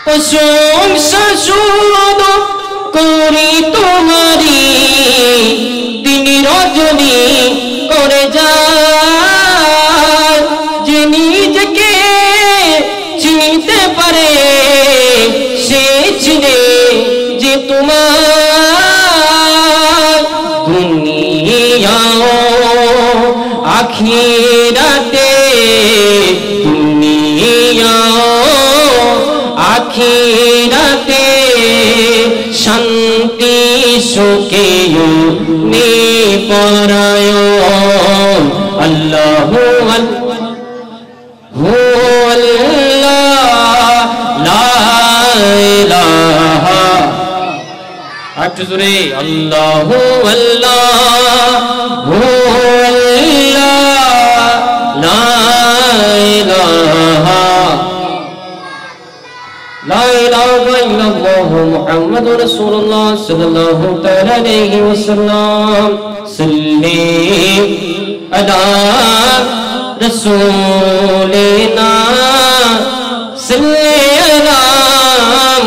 প্রশংসা শুধু করি তোমারি, দিন রজনী করে যায়। যে নিজেকে চিনতে পারে সে চিনে যে তোমার। দুনিয়া আখিরাতে, দুনিয়া আখিরাতে শান্তি সুখে নিপরায়ণ। আল্লাহু আল্লাহু আল্লাহ লা ইলাহা, একটু জোরে আল্লাহু আল্লাহু আল্লাহ লা ইলাহা لا إله إلا الله محمد رسول الله صلى الله عليه وسلم. صلي على رسولنا صلي على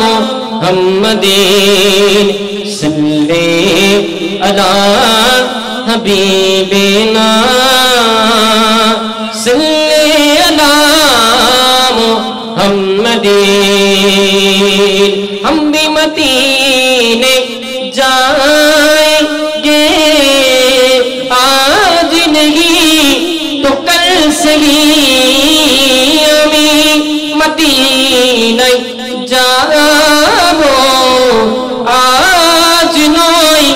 محمد صلي على حبيبنا صلي على محمد. हम भी मदीने जाएंगे आज नहीं तो कल से ही। अमी मदीने जाबो आज नहीं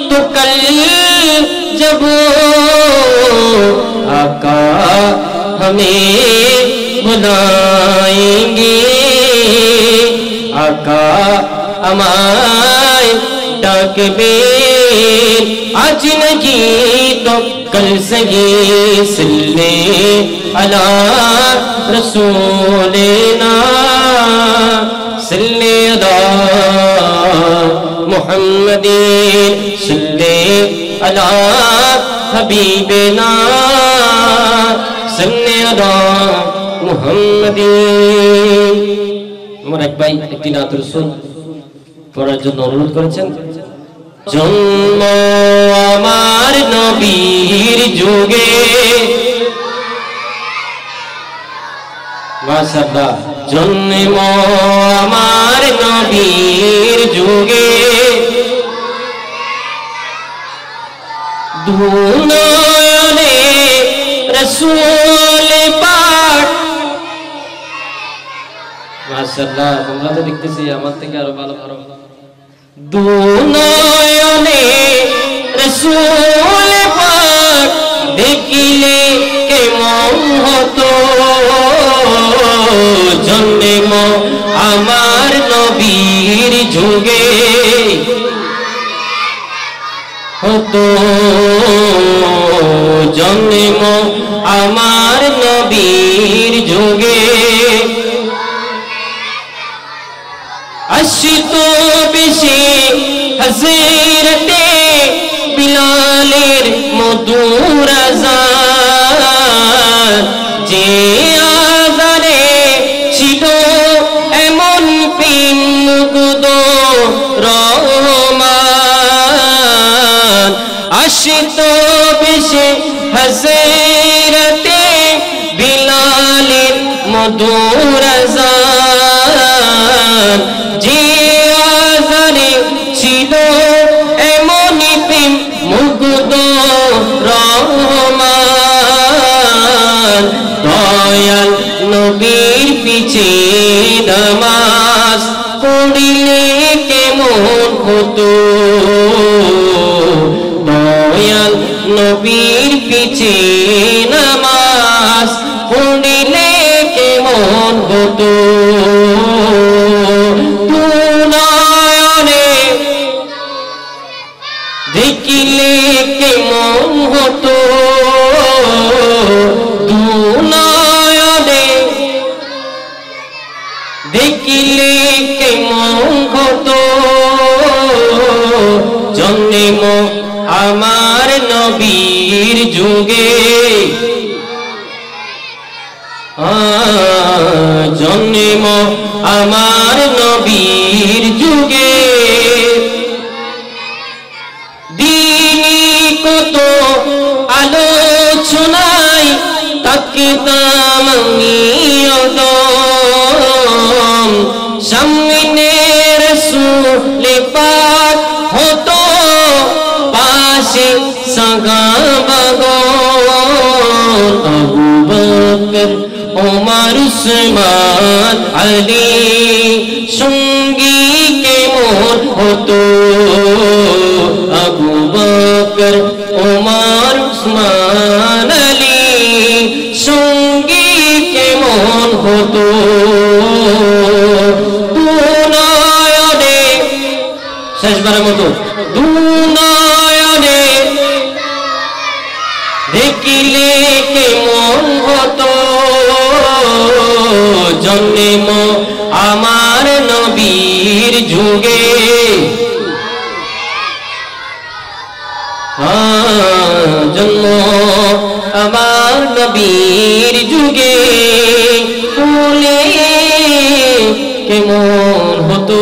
तो कल जब आका हमें बुलाएंगे। आका हमारे डाकबेन आज नहीं तो कल सही। सल्ले अला रसूलना सल्ले अला मुहम्मदीन सल्ले अला हबीबना सल्ले अला मुहम्मदीन। আমার এক ভাই একটি নাত রাসূল পড়ার জন্য অনুরোধ করেছেন। জন্ম আমার নবীর যুগে, মাশাআল্লাহ, জন্ম আমার নবীর যুগে দুনয়নে রাসূল পাক। মাশাআল্লাহ, তোমরা তো দেখতেছি আমার থেকে আরো ভালো পারো। দুনয়নে রাসূল পাক দেখিলে কেমন হতো। জন্ম আমার নবীর যুগে হতো, জন্ম আমার নবীর যুগে। আশিতো বেশি হযরতে বিলালের মধুর আযান, যে আযানে ছিল এমন প্রেম মুগ্ধ রহমান। আশিতো বেশি হযরতে বিলালের মধুর আযান, যে আযানে ছিল এমন প্রেম মুগ্ধ রহমান। দয়াল নবীর পিছে নামাজ পড়িলে কেমন হতো। দয়াল নবীর পিছে নামাজ পড়িলে কেমন হতো। দুনয়নে দেখিলে কেমন হতো। দুনয়নে দেখিলে কেমন হতো। জন্ম আমার নবীর যুগে, জন্ম আমার নবীর যুগে দিনী কত আলোচনায় তাকতাম আমি অদম সামনে রাসূল পাক হতো পাশে সাহাবাগণ আবু বকর ওমর উসমান আলী সঙ্গী কেমন হতো আবু বকর ওমর উসমান আলী সঙ্গী কেমন হতো দুনয়নে শেষবারের মতো দুনয়নে দেখিলে কেমন হতো জন্ম আমার নবীর যুগে জন্ম আমার নবীর যুগে হলে কেমন হতো